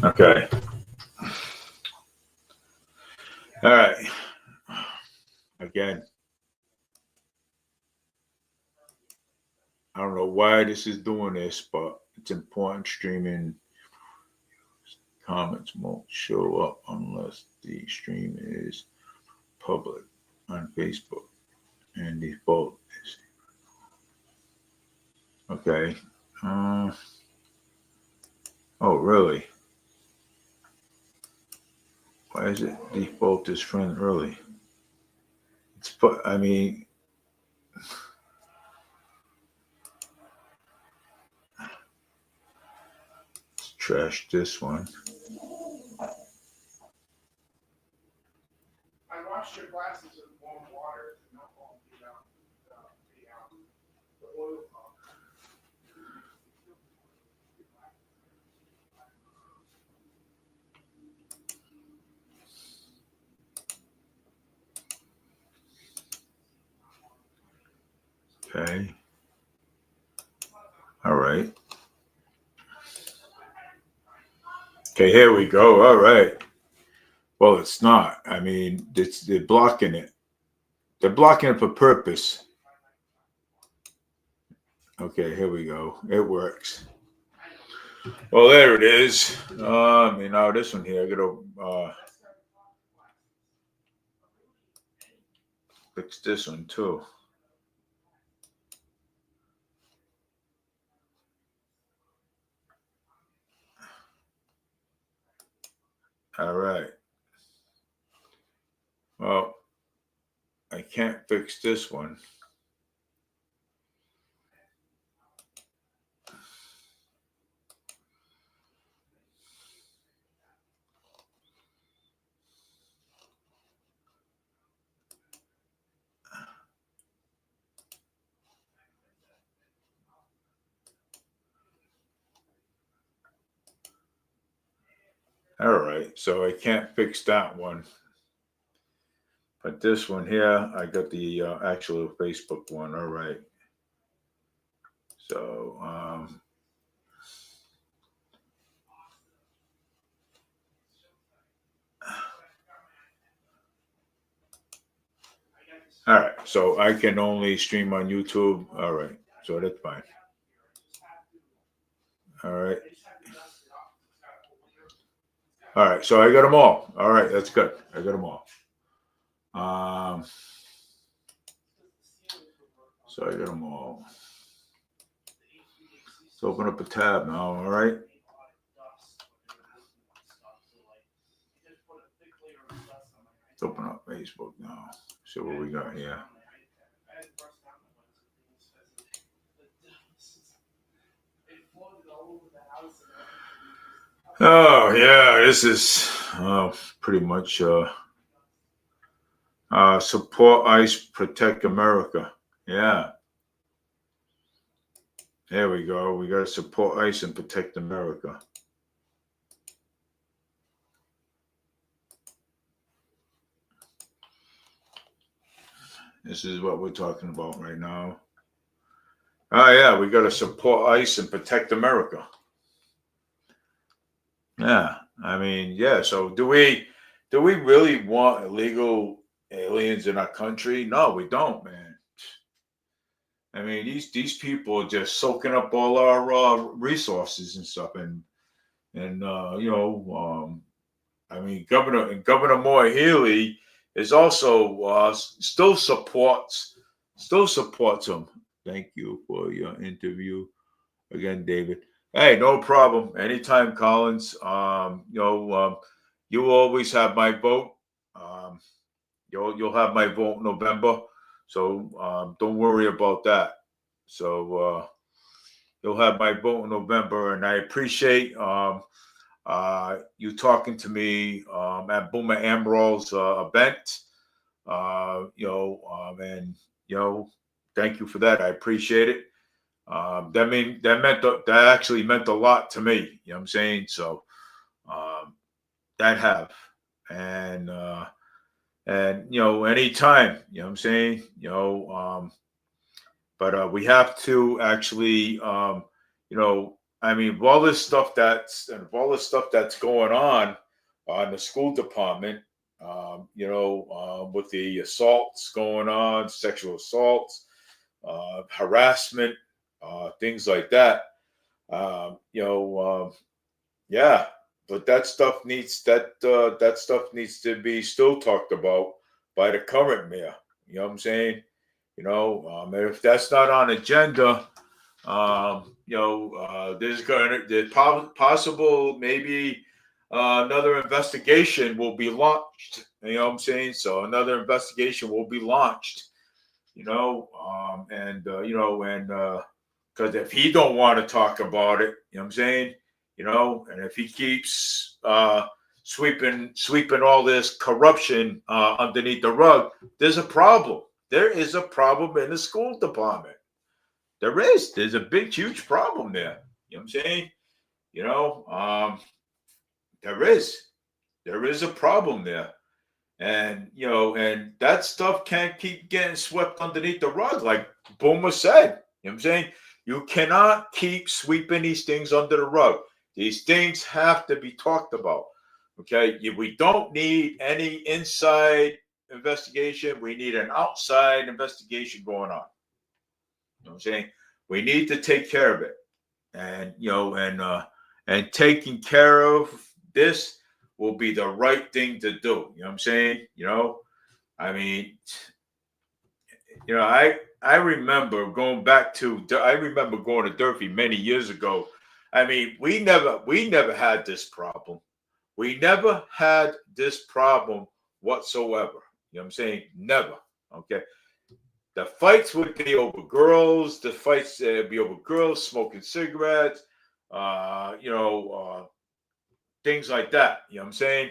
Okay. All right. Again, I don't know why this is doing this, but it's important. Streaming comments won't show up unless the stream is public on Facebook and default is okay. Oh, really? Why is it default is friend early? I mean, let's trash this one. I washed your glasses in warm water to not all the oil pump. Okay. All right. Okay, here we go. All right. Well, it's not. I mean, they're blocking it. They're blocking it for purpose. Okay, here we go. It works. Well, there it is. Now this one here, I gotta fix this one too. All right. Well, I can't fix this one. All right, so I can't fix that one. But this one here, I got the actual Facebook one. All right. So, all right. So I can only stream on YouTube. All right. So that's fine. All right. All right. So I got them all. All right. That's good. I got them all. So I got them all. Let's open up a tab now. All right. Let's open up Facebook now. See what we got here. Oh yeah, this is pretty much support ICE, protect America. Yeah. There we go. We got to support ICE and protect America. This is what we're talking about right now. Oh yeah, we got to support ICE and protect America. Yeah, I mean, yeah. So do we really want illegal aliens in our country? No, we don't, man. I mean, these people are just soaking up all our resources and stuff, and I mean, Governor Moore Healy is also still supports him. Thank you for your interview again, David. Hey, no problem. Anytime, Collins. You always have my vote. You'll have my vote in November, so don't worry about that. So you'll have my vote in November, and I appreciate you talking to me at Boomer Amroll's event. And thank you for that. I appreciate it. That actually meant a lot to me. You know what I'm saying? So that have and anytime. You know what I'm saying? but we have to actually, I mean, of all this stuff that's going on in the school department, with the assaults going on, sexual assaults, harassment, things like that. Um, you know, yeah, but that stuff needs to be still talked about by the current mayor. You know what I'm saying? And if that's not on agenda, there's possible maybe another investigation will be launched. You know what I'm saying? So another investigation will be launched. And because if he don't want to talk about it, you know what I'm saying? And if he keeps sweeping all this corruption underneath the rug, there's a problem. There is a problem in the school department. There's a big, huge problem there. You know what I'm saying? You know, there is a problem there. And that stuff can't keep getting swept underneath the rug, like Boomer said. You know what I'm saying? You cannot keep sweeping these things under the rug. These things have to be talked about. Okay. We don't need any inside investigation. We need an outside investigation going on. You know what I'm saying? We need to take care of it. And taking care of this will be the right thing to do. You know what I'm saying? I mean, I remember going to Durfee many years ago. I mean, we never had this problem. We never had this problem whatsoever. You know what I'm saying? Never. Okay. The fights would be over girls. The fights would be over girls smoking cigarettes. Things like that. You know what I'm saying?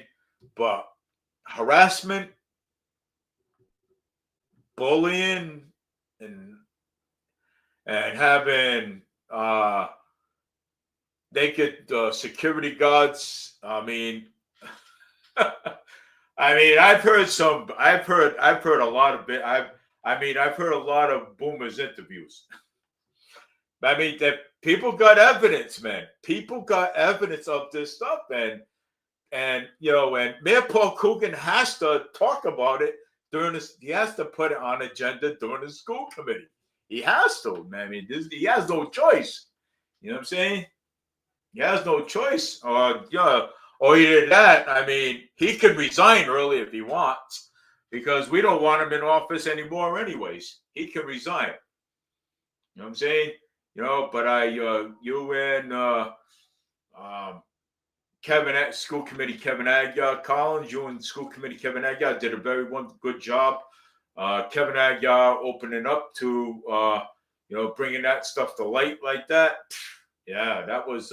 But harassment, bullying, and having naked security guards. I mean, I've heard a lot of it. I've heard a lot of Boomer's interviews. I mean, that people got evidence, man. People got evidence of this stuff, and Mayor Paul Coogan has to talk about it during this. He has to put it on agenda during the school committee. He has to, man. I mean, he has no choice. You know what I'm saying? He has no choice. Or either that. I mean, he can resign early if he wants, because we don't want him in office anymore, anyways. He can resign. You know what I'm saying? But you and school committee Kevin Aguirre, Collins, you and school committee Kevin Aguirre did a very good job. Kevin Aguirre opening up to bringing that stuff to light like that. Yeah, that was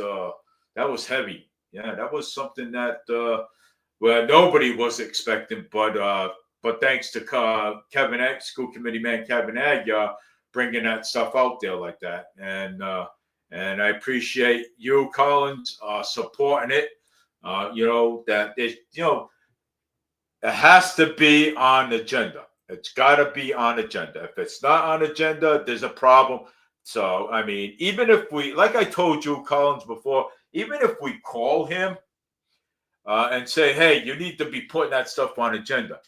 heavy. Yeah, that was something that nobody was expecting, but thanks to school committee man Kevin Aguirre bringing that stuff out there like that, and I appreciate you, Collins, supporting it. That it has to be on the agenda. It's got to be on agenda. If it's not on agenda, there's a problem. So, I mean, even if like I told you, Collins, before, even if we call him and say, hey, you need to be putting that stuff on agenda,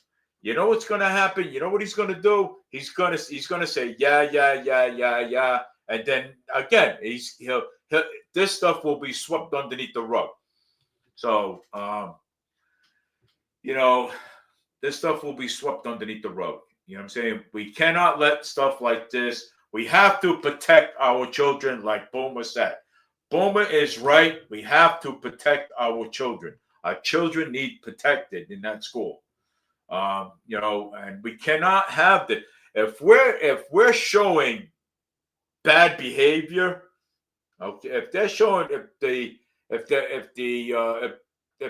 you know what's going to happen? You know what he's going to do? He's going to say, yeah. And then again, this stuff will be swept underneath the rug. So, this stuff will be swept underneath the rug. You know what I'm saying? We cannot let stuff like this. We have to protect our children, like Boomer said. Boomer is right. We have to protect our children. Our children need protected in that school. And we cannot have that. If we're showing bad behavior, okay, if they're showing if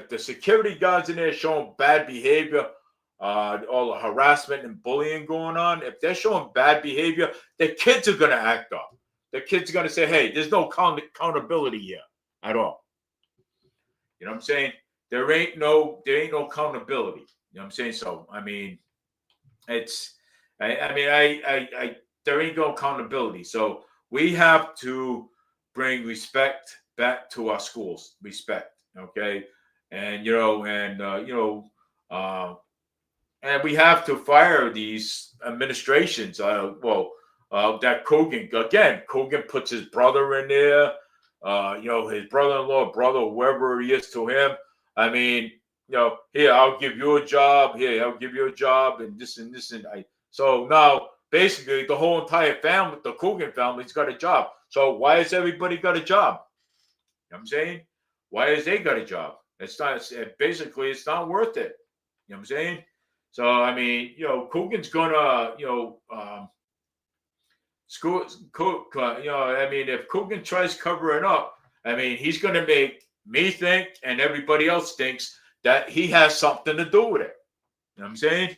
the security guards in there showing bad behavior, all the harassment and bullying going on, if they're showing bad behavior, the kids are going to act up. The kids are going to say, hey, there's no accountability here at all. You know what I'm saying? There ain't no accountability. You know what I'm saying? So, I mean, I there ain't no accountability. So we have to bring respect back to our schools. Respect, okay, and and we have to fire these administrations. That Kogan puts his brother in there. His brother-in-law, brother, whoever he is to him. I mean, here, I'll give you a job. Here, I'll give you a job, and this and this and I. So now, basically, the whole entire family, the Kogan family's got a job. So why has everybody got a job? You know what I'm saying? Why has they got a job? It's not. Basically, it's not worth it. You know what I'm saying? So I mean, Kogan's gonna, school, I mean, if Kogan tries covering up, I mean, he's gonna make me think, and everybody else thinks that he has something to do with it. You know what I'm saying?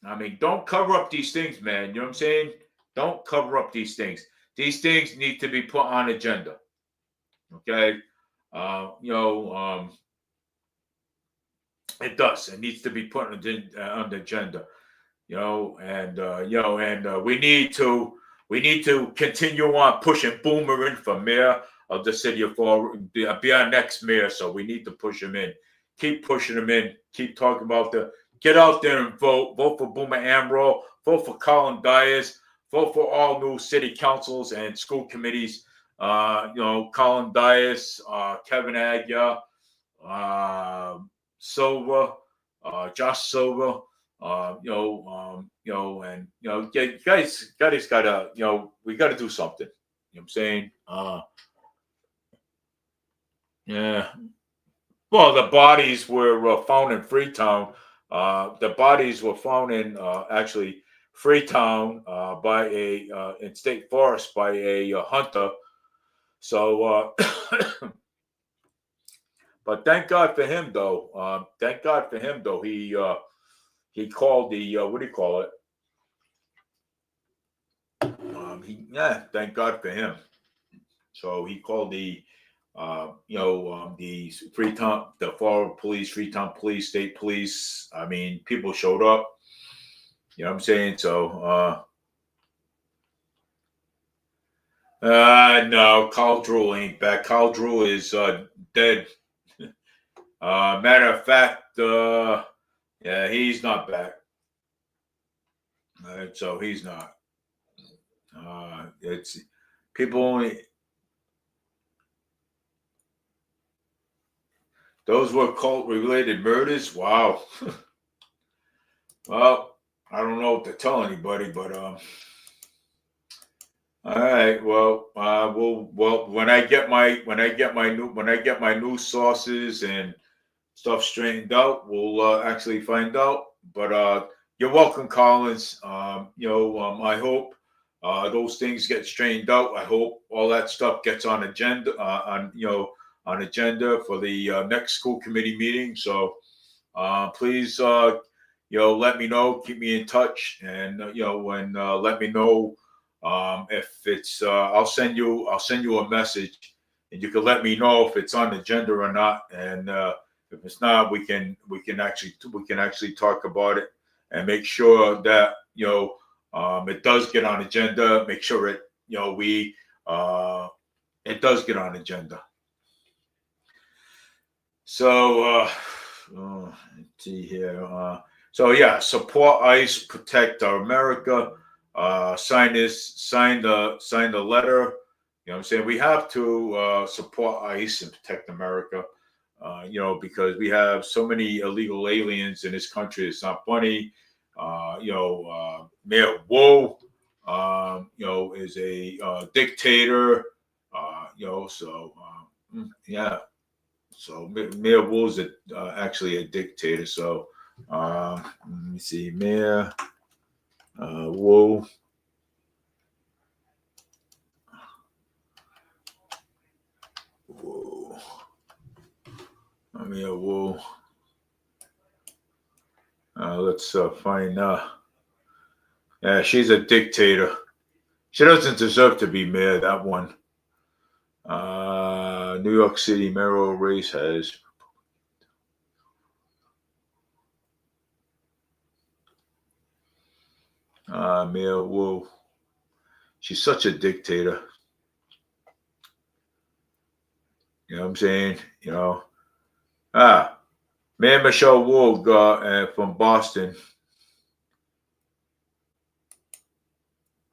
I mean, don't cover up these things, man. You know what I'm saying? Don't cover up these things. These things need to be put on agenda. Okay. It does. It needs to be put on the agenda. We need to continue on pushing Boomer in for mayor of the city of Fall, be our next mayor. So we need to push him in. Keep pushing him in. Keep talking about get out there and vote. Vote for Boomer Amro. Vote for Colin Dyers. Vote for all new city councils and school committees. Colin Dyers, Kevin Agya, Silva, Josh Silva. Guys gotta, we gotta do something. You know what I'm saying? Yeah. Well, the bodies were found in Freetown. The bodies were found in actually Freetown by in state forest by a hunter. So, but thank God for him, though. Thank God for him, though. He called the what do you call it? Thank God for him. So he called the Freetown, the Florida Police, Freetown Police, State Police. I mean, people showed up. You know what I'm saying? So no, Carl Drew ain't back. Carl Drew is dead. Matter of fact, yeah, he's not back. So he's not. It's people only. Those were cult-related murders. Wow. Well, I don't know what to tell anybody, but all right. Well, when I get my new sources and stuff straightened out, we'll actually find out. But you're welcome, Collins. I hope those things get straightened out. I hope all that stuff gets on agenda on agenda for the next school committee meeting. So please, let me know. Keep me in touch, and let me know if it's. I'll send you a message, and you can let me know if it's on the agenda or not. And if it's not, we can actually talk about it and make sure that it does get on agenda. Make sure it it does get on agenda. So let's see here. So yeah, support ICE, protect our America. Sign the letter. You know what I'm saying? We have to support ICE and protect America. Because we have so many illegal aliens in this country. It's not funny. Mayor Wu, is a dictator. Yeah. So Mayor Wu's actually a dictator. So let me see, Mayor Wu. Mayor Wu. Let's find. Yeah, she's a dictator. She doesn't deserve to be mayor. That one. New York City mayoral race has. Mia Wu. She's such a dictator. You know what I'm saying? Mayor Michelle Wu from Boston.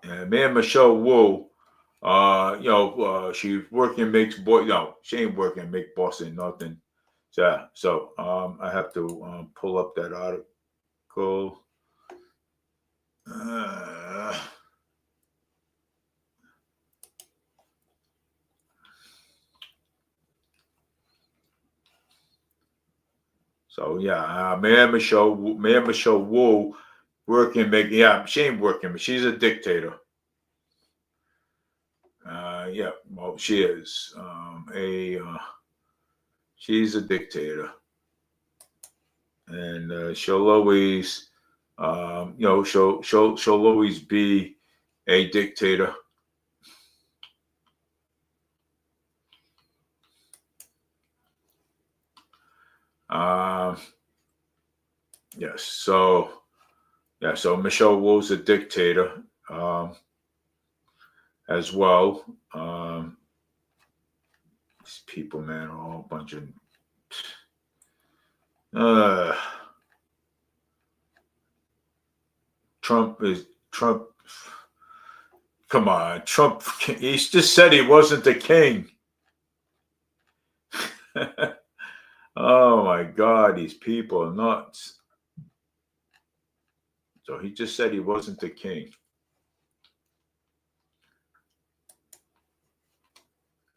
Mayor Michelle Wu, she's working, makes boy. No, she ain't working, make Boston nothing. So I have to pull up that article. So yeah, Mayor Michelle Wu working, making. Yeah, she ain't working, but she's a dictator. Yeah, well, she is she's a dictator, and she'll always, she'll always be a dictator. Yes, so Michelle Wu's a dictator as well. These people, man, are all a bunch of. Trump. Come on, Trump. He just said he wasn't the king. Oh my God, these people are nuts. So he just said he wasn't the king.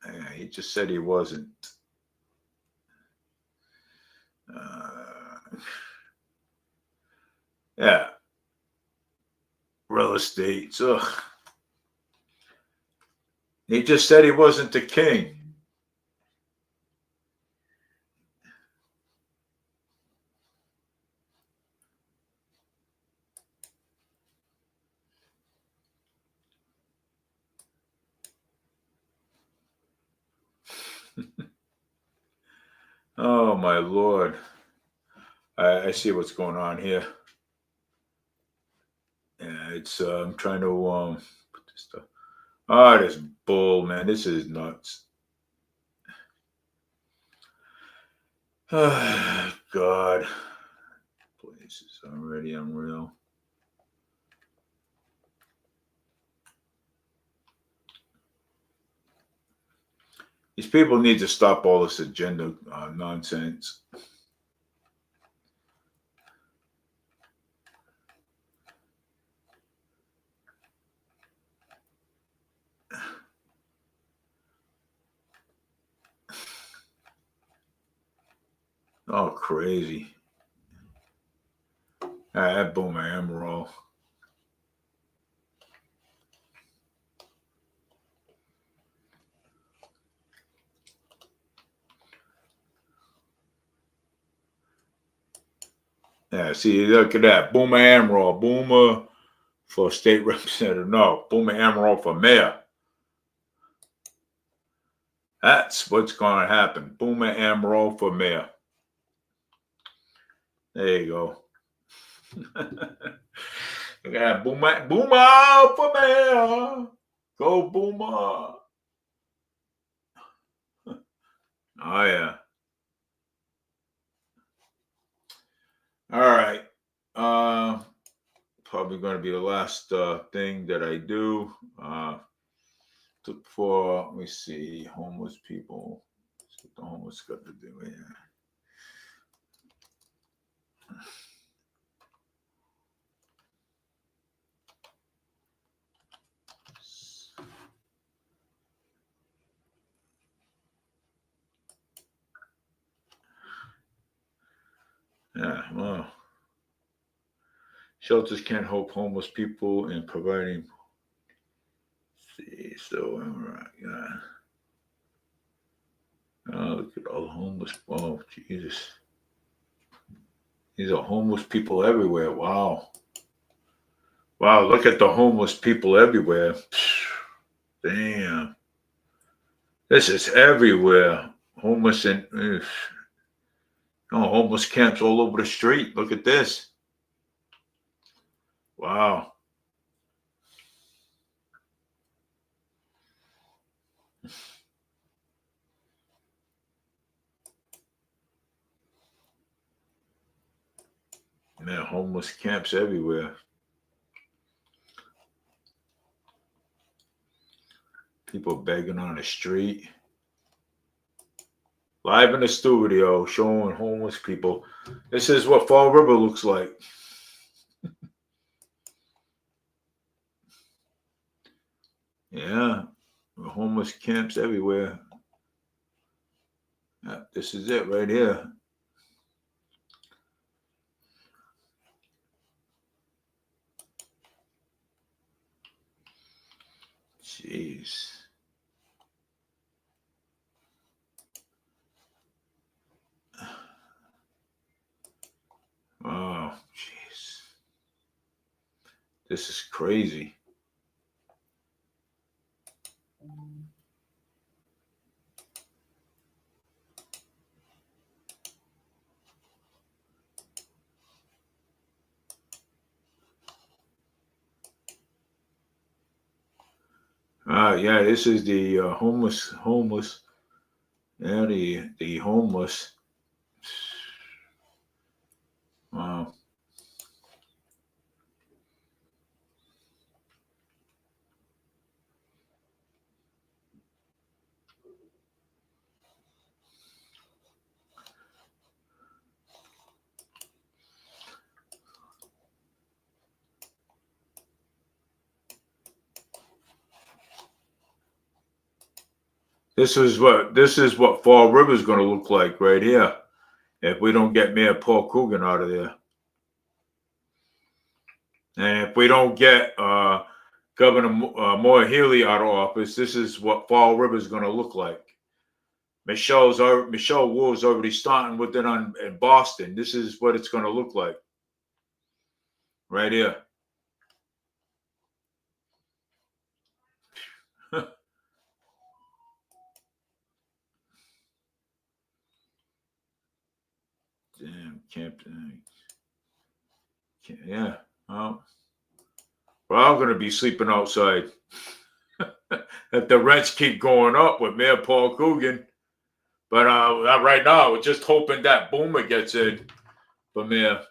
Yeah, he just said he wasn't. Yeah. Real estate. Ugh. He just said he wasn't the king. Oh my Lord. I see what's going on here. Yeah, it's I'm trying to put this stuff. Oh, this bull, man. This is nuts. Oh, God. Place is already unreal. These people need to stop all this agenda nonsense. Oh, crazy. That Boomer Emerald. Yeah, see, look at that. Boomer Emerald. Boomer for state representative. No, Boomer Emerald for mayor. That's what's going to happen. Boomer Emerald for mayor. There you go. Look at that. Boomer for mayor. Go Boomer. Oh, yeah. All right. Probably going to be the last thing that I do. Let me see, homeless people. What's the homeless got to do here? Yeah, well, shelters can't help homeless people in providing. See, so yeah. Oh, look at all the homeless. Oh, Jesus. These are homeless people everywhere. Wow. Wow, look at the homeless people everywhere. Damn. This is everywhere. Homeless and homeless camps all over the street. Look at this. Wow. Man, homeless camps everywhere. People begging on the street. Live in the studio, showing homeless people. This is what Fall River looks like. Yeah, homeless camps everywhere. Yeah, this is it right here. Jeez. Oh, jeez. This is crazy. Yeah, this is the homeless. Yeah, the homeless. Wow. This is what Fall River is going to look like right here if we don't get Mayor Paul Coogan out of there, and if we don't get Governor Moore Healy out of office. This is what Fall River is going to look like. Michelle Wu is already starting with it in Boston. This is what it's going to look like right here. Damn, can't. Yeah. Well, we're all going to be sleeping outside if the rents keep going up with Mayor Paul Coogan. But right now, we're just hoping that Boomer gets in for mayor.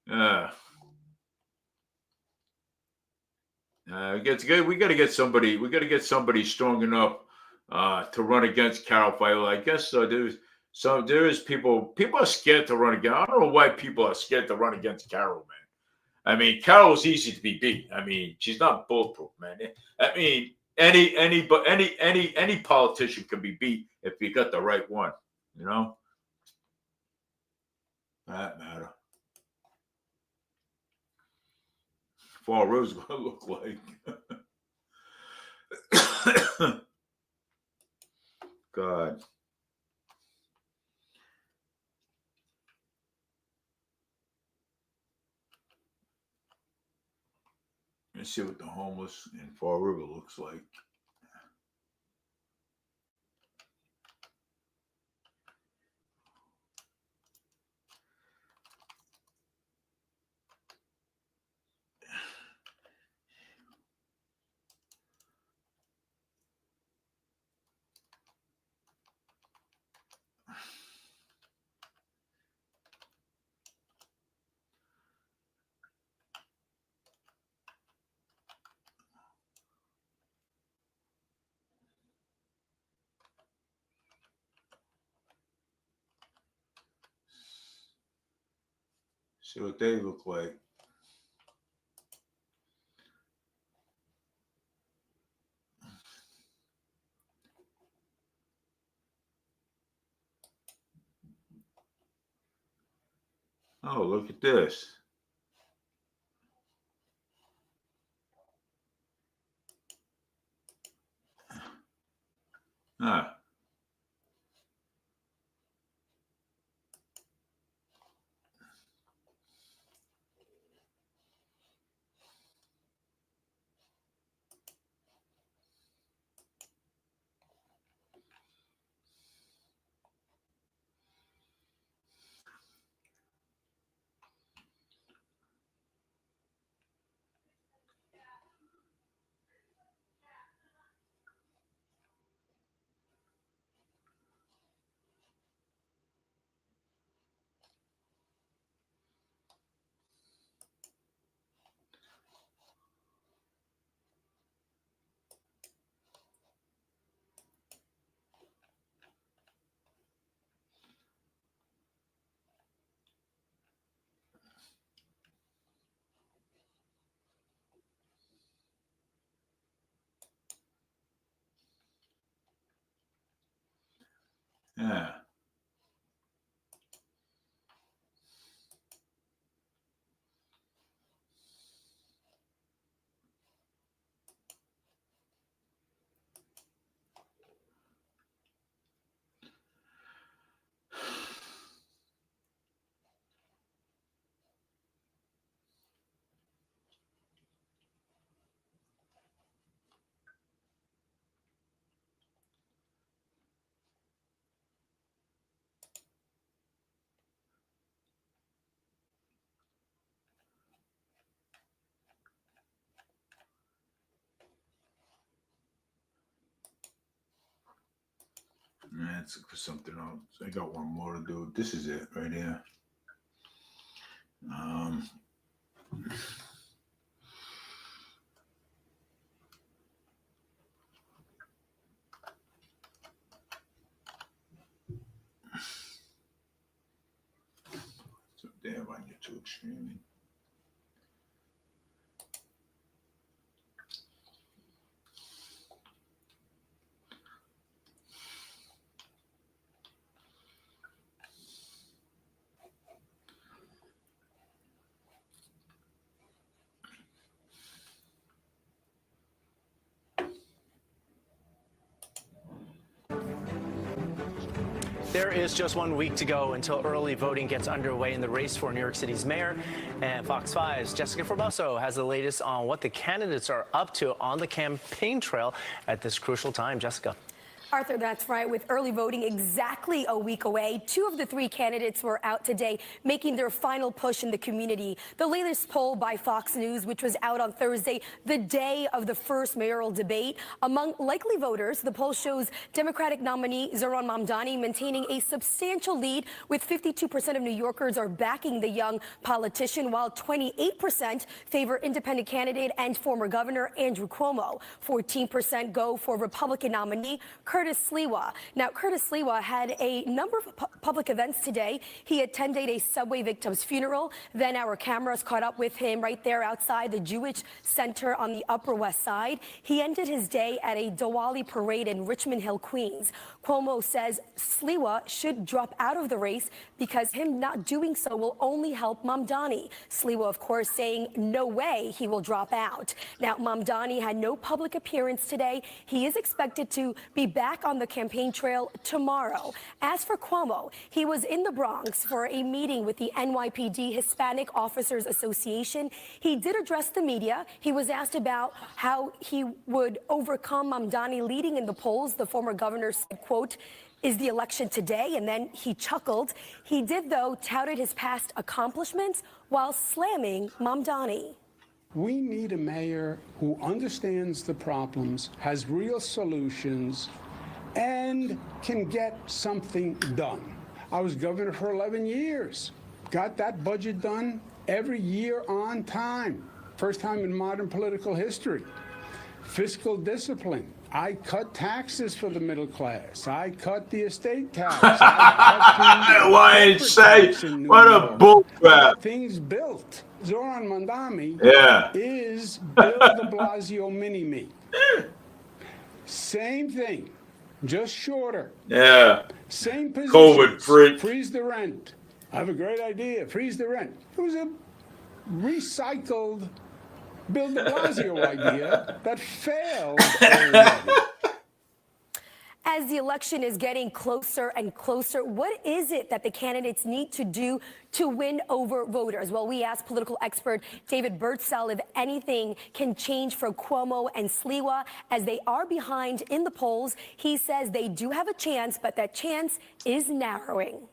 Yeah. It's good. We got to get somebody. We got to get somebody strong enough to run against Carol Filer. I guess there is people. People are scared to run against. I don't know why people are scared to run against Carol, man. I mean, Carol's easy to be beat. I mean, she's not bulletproof, man. I mean, any politician can be beat if you got the right one. You know, that matter. Fall River's gonna look like. God. Let's see what the homeless in Fall River looks like. See what they look like. Oh, look at this. Ah. That's for something else. I got one more to do. This is it right here. So damn on YouTube streaming. There is just 1 week to go until early voting gets underway in the race for New York City's mayor. And Fox 5's Jessica Formoso has the latest on what the candidates are up to on the campaign trail at this crucial time. Jessica. Arthur, that's right. With early voting exactly a week away, 2 of the 3 candidates were out today making their final push in the community. The latest poll by Fox News, which was out on Thursday, the day of the first mayoral debate. Among likely voters, the poll shows Democratic nominee Zohran Mamdani maintaining a substantial lead, with 52% of New Yorkers are backing the young politician, while 28% favor independent candidate and former governor Andrew Cuomo. 14% go for Republican nominee Curtis Sliwa. Now, Curtis Sliwa had a number of public events today. He attended a subway victim's funeral. Then our cameras caught up with him right there outside the Jewish Center on the Upper West Side. He ended his day at a Diwali parade in Richmond Hill, Queens. Cuomo says Sliwa should drop out of the race because him not doing so will only help Mamdani. Sliwa, of course, saying no way he will drop out. Now, Mamdani had no public appearance today. He is expected to be back on the campaign trail tomorrow. As for Cuomo, he was in the Bronx for a meeting with the NYPD Hispanic Officers Association. He did address the media. He was asked about how he would overcome Mamdani leading in the polls. The former governor said, quote, "Is the election today?" And then he chuckled. He did, though, touted his past accomplishments while slamming Mamdani. We need a mayor who understands the problems, has real solutions, and can get something done. I was governor for 11 years. Got that budget done every year on time. First time in modern political history. Fiscal discipline. I cut taxes for the middle class. I cut the estate tax. Why say what a bullcrap? Things built. Zohran Mamdani Yeah. is Bill de Blasio mini-me. Same thing, just shorter. Yeah. Same position. COVID freak. Freeze the rent. I have a great idea. Freeze the rent. It was a recycled Bill de Blasio idea that failed already. As the election is getting closer and closer, what is it that the candidates need to do to win over voters? Well, we asked political expert David Birdsell if anything can change for Cuomo and Sliwa as they are behind in the polls. He says they do have a chance, but that chance is narrowing.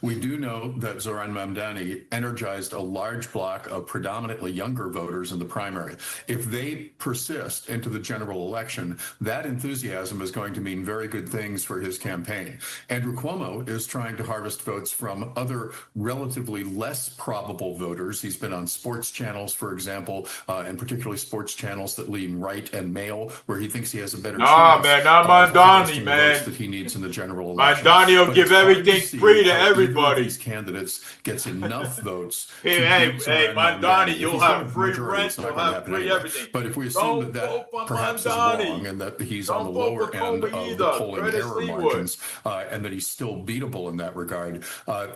We do know that Zohran Mamdani energized a large block of predominantly younger voters in the primary. If they persist into the general election, that enthusiasm is going to mean very good things for his campaign. Andrew Cuomo is trying to harvest votes from other relatively less probable voters. He's been on sports channels, for example, and particularly sports channels that lean right and male, where he thinks he has a better chance. Man, not Mamdani, man. That he needs in the general election. Mamdani will But give it's hard to everything see free to how either everybody. of these candidates gets enough votes. Hey, to keep Zohran Mamdani, If you'll he's have got a free majority, rent, it's not you'll gonna have happen free anyway. everything. But if we Don't assume that vote for perhaps is Mamdani. wrong and that he's Don't on the vote lower for end Cuomo of the either. polling Curtis error Leawood. margins and that he's still beatable in that regard,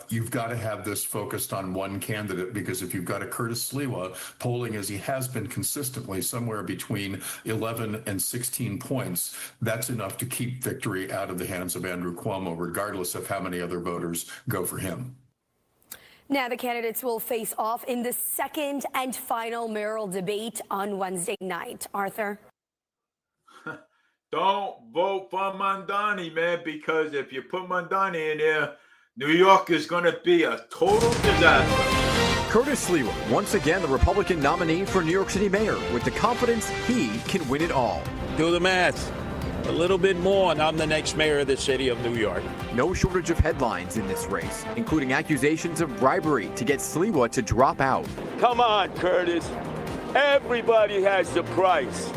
you've got to have this focused on one candidate, because if you've got a Curtis Sliwa polling as he has been consistently somewhere between 11 and 16 points, that's enough to keep victory out of the hands of Andrew Cuomo, regardless of how many other voters go for him. Now the candidates will face off in the second and final mayoral debate on Wednesday night. Arthur? Don't vote for Mamdani, man, because if you put Mamdani in there, New York is going to be a total disaster. Curtis Sliwa, once again the Republican nominee for New York City mayor, with the confidence he can win it all. Do the math. a little bit more, and I'm the next mayor of the city of New York. No shortage of headlines in this race, including accusations of bribery to get Sliwa to drop out. Come on, Curtis. Everybody has the price.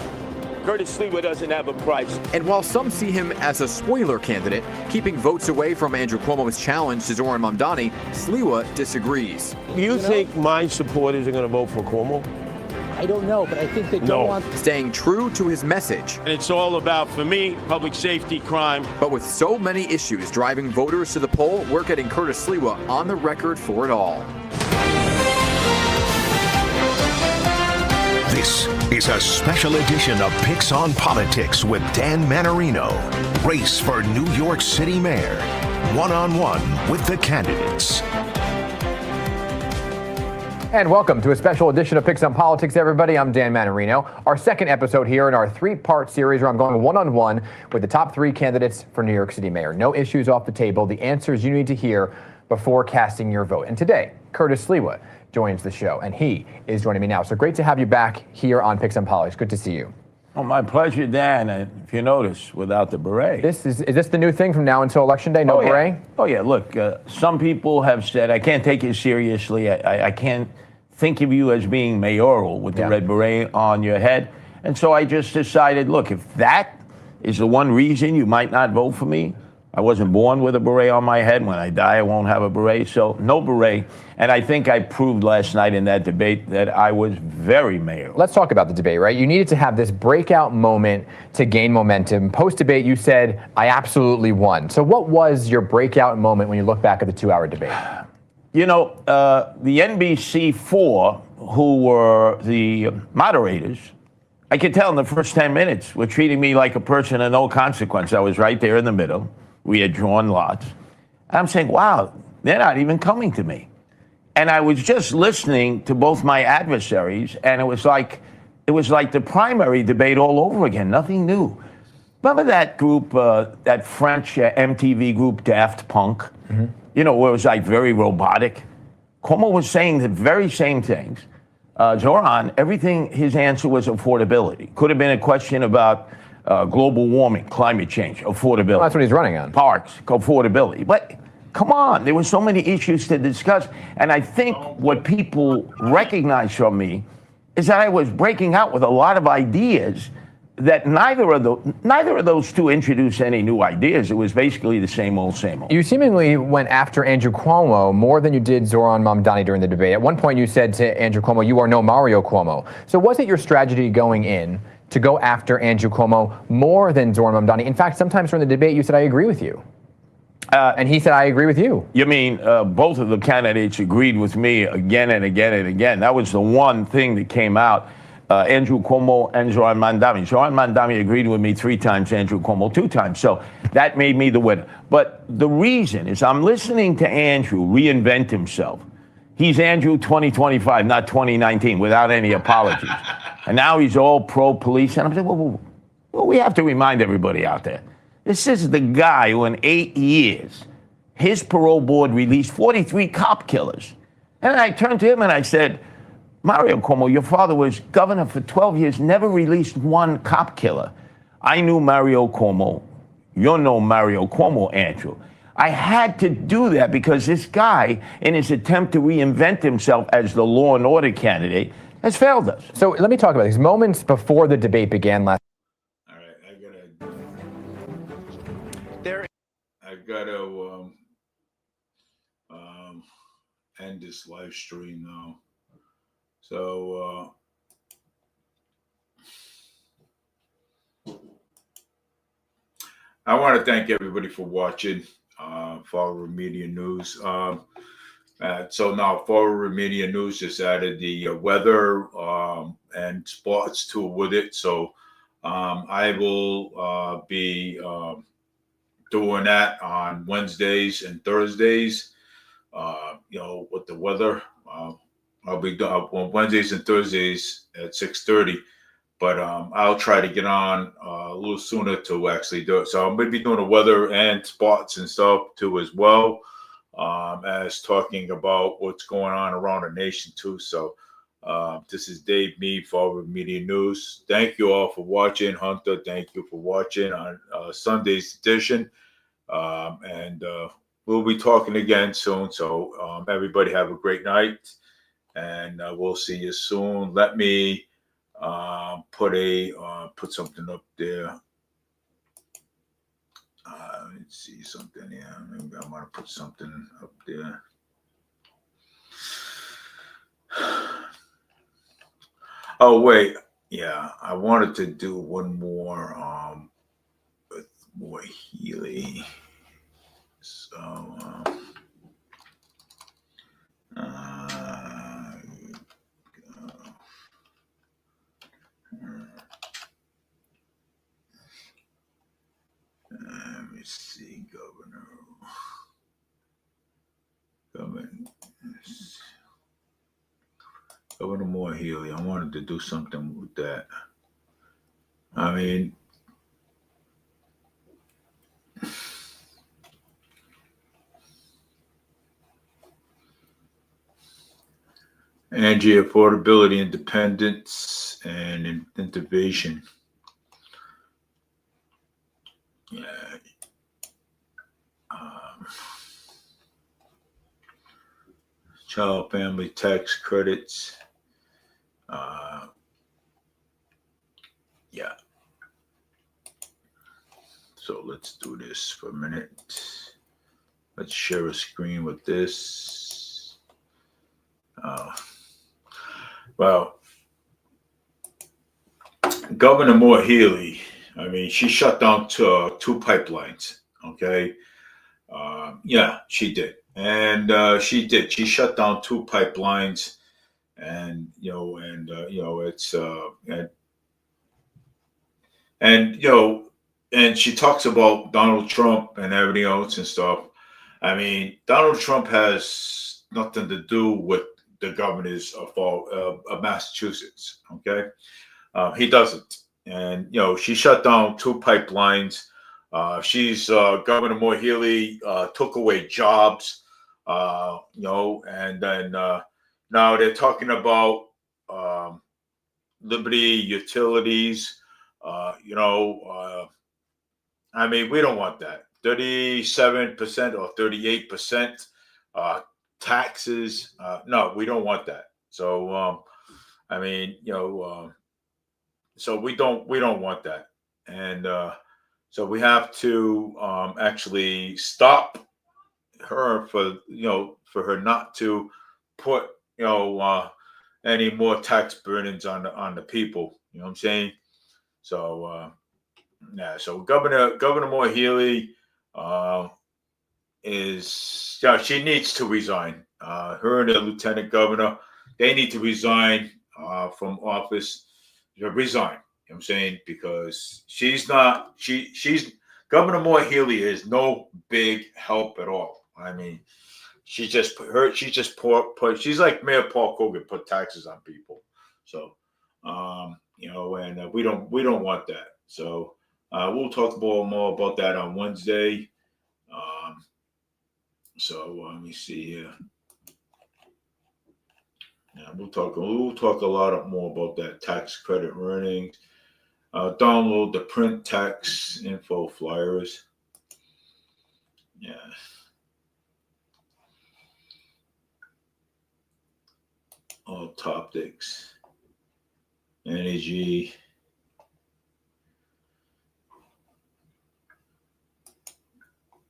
Curtis Sliwa doesn't have a price. And while some see him as a spoiler candidate, keeping votes away from Andrew Cuomo's challenge to Zoran Mamdani, Sliwa disagrees. Do you think my supporters are going to vote for Cuomo? I don't know, but I think they don't want... Staying true to his message. And it's all about, for me, public safety, crime. But with so many issues driving voters to the poll, we're getting Curtis Sliwa on the record for it all. This is a special edition of Picks on Politics with Dan Manarino. Race for New York City Mayor. One-on-one with the candidates. And welcome to a special edition of Picks on Politics, everybody. I'm Dan Manarino. Our second episode here in our three-part series where I'm going one-on-one with the top three candidates for New York City Mayor. No issues off the table, the answers you need to hear before casting your vote. And today, Curtis Sliwa joins the show, and he is joining me now. So great to have you back here on Picks on Politics. Good to see you. Oh, my pleasure, Dan. And if you notice, without the beret. Is this the new thing from now until Election Day? No beret? Oh, yeah. Look, some people have said, I can't take you seriously. I can't think of you as being mayoral with the red beret on your head. And so I just decided, look, if that is the one reason you might not vote for me, I wasn't born with a beret on my head. When I die, I won't have a beret. So no beret. And I think I proved last night in that debate that I was very mayoral. Let's talk about the debate, right? You needed to have this breakout moment to gain momentum. Post-debate, you said, I absolutely won. So what was your breakout moment when you look back at the 2-hour debate? You know, the NBC4, who were the moderators, I could tell in the first 10 minutes were treating me like a person of no consequence. I was right there in the middle. We had drawn lots. I'm saying, wow, they're not even coming to me. And I was just listening to both my adversaries, and it was like the primary debate all over again, nothing new. Remember that group, that French MTV group, Daft Punk? Mm-hmm. You know, where it was like very robotic. Cuomo was saying the very same things. Zoran, everything, his answer was affordability. Could have been a question about global warming, climate change, affordability. Well, that's what he's running on. Parks, affordability. But come on, there were so many issues to discuss. And I think what people recognize from me is that I was breaking out with a lot of ideas that neither of those two introduced any new ideas. It was basically the same old, same old. You seemingly went after Andrew Cuomo more than you did Zoran Mamdani during the debate. At one point you said to Andrew Cuomo, you are no Mario Cuomo. So was it your strategy going in to go after Andrew Cuomo more than Zoran Mamdani? In fact, sometimes during the debate you said, I agree with you. And he said, I agree with you. You mean both of the candidates agreed with me again and again and again. That was the one thing that came out. Andrew Cuomo and Zoran Mamdani. Zoran Mamdani agreed with me 3 times, Andrew Cuomo 2 times. So that made me the winner. But the reason is I'm listening to Andrew reinvent himself. He's Andrew 2025, not 2019, without any apologies. And now he's all pro-police. And I'm saying, well, we have to remind everybody out there. This is the guy who in 8 years, his parole board released 43 cop killers. And I turned to him and I said, Mario Cuomo, your father was governor for 12 years, never released one cop killer. I knew Mario Cuomo. You know Mario Cuomo, Andrew. I had to do that because this guy, in his attempt to reinvent himself as the law and order candidate, has failed us. So let me talk about these moments before the debate began last. All right, I gotta end this live stream now. So I want to thank everybody for watching Forward Media News. So now Forward Media News just added the weather and sports tool with it. So I will be doing that on Wednesdays and Thursdays. With the weather. I'll be on Wednesdays and Thursdays at 6:30, but I'll try to get on a little sooner to actually do it. So I'm going to be doing the weather and sports and stuff too as well, as talking about what's going on around the nation too. So This is Dave Mead, Forward Media News. Thank you all for watching. Hunter, thank you for watching on Sunday's edition. And we'll be talking again soon. So everybody have a great night. And we'll see you soon. Let me put something up there. Let's see something here. Maybe I want to put something up there. Oh wait, yeah, I wanted to do one more with more Healy. So let me see, Governor Moore Healy. I wanted to do something with that. I mean, energy affordability, independence, and innovation. Yeah. Child family tax credits. Yeah. So let's do this for a minute. Let's share a screen with this. Well, Governor Moore Healy, I mean, she shut down two pipelines. Okay. Yeah, she did. And she did. She shut down two pipelines. And, it's, and she talks about Donald Trump and everything else and stuff. I mean, Donald Trump has nothing to do with the governors of Massachusetts. Okay. He doesn't. And, she shut down two pipelines. Governor Moore Healy took away jobs, and then now they're talking about Liberty Utilities. I mean, we don't want that. 37% or 38% taxes. No, we don't want that. So, I mean, so we don't want that. And so we have to actually stop her for her not to put any more tax burdens on the people. You know what I'm saying? So yeah. So Governor Moore Healy she needs to resign. Her and the lieutenant governor, they need to resign from office. Resign. You know what I'm saying? Because she's Governor Moore Healy is no big help at all. I mean, she's like Mayor Paul Kogan, put taxes on people. So, and we don't want that. So, we'll talk more about that on Wednesday. So let me see here. Yeah, we'll talk a lot more about that tax credit earnings. Download the print tax info flyers. Yeah. All topics. Energy.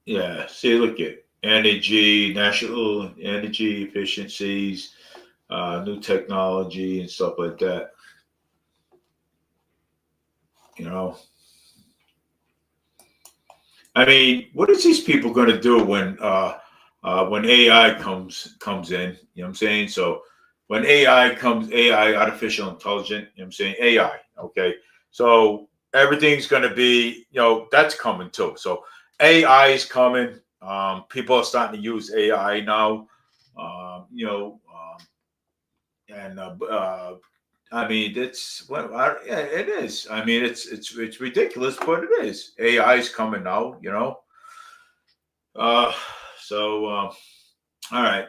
Yeah. See, look at energy, national energy efficiencies. New technology and stuff like that. I mean, what is these people going to do when AI comes in? You know what I'm saying? So when AI, artificial intelligence, you know what I'm saying? AI, okay? So everything's going to be, that's coming too. So AI is coming. People are starting to use AI now, and I mean, it is. I mean, it's ridiculous, but it is. AI is coming now, So, all right.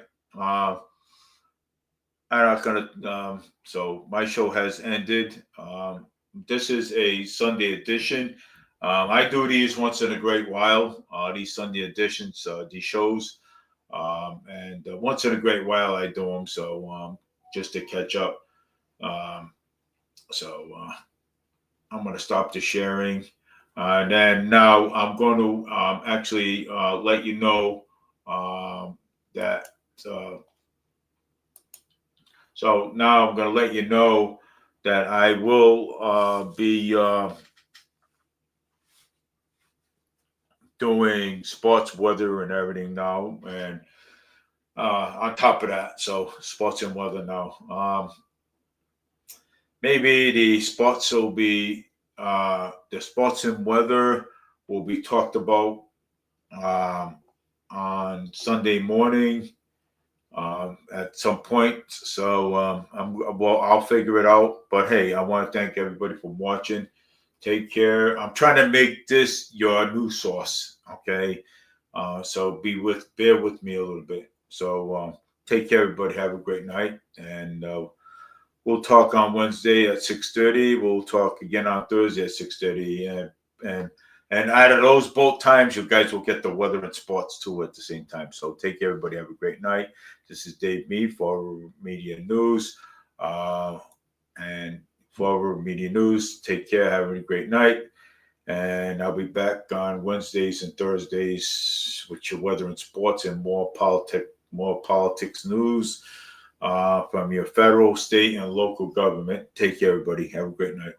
I'm not gonna. So my show has ended. This is a Sunday edition. I do these once in a great while. These Sunday editions, these shows, and once in a great while I do them. So just to catch up. So I'm gonna stop the sharing. And then now I'm going to actually let you know that. So now I'm going to let you know that I will be doing sports weather and everything now. And on top of that, so sports and weather now. Maybe the sports will be the sports and weather will be talked about on Sunday morning at some point. So I'll figure it out. But hey, I want to thank everybody for watching. Take care. I'm trying to make this your news source. Okay, so bear with me a little bit. So take care, everybody. Have a great night, and we'll talk on Wednesday at 6:30. We'll talk again on Thursday at 6:30. And out of those both times, you guys will get the weather and sports too at the same time. So take care, everybody. Have a great night. This is Dave Mead for Media News. And for Media News, take care. Have a great night. And I'll be back on Wednesdays and Thursdays with your weather and sports and more politics news from your federal, state, and local government. Take care, everybody. Have a great night.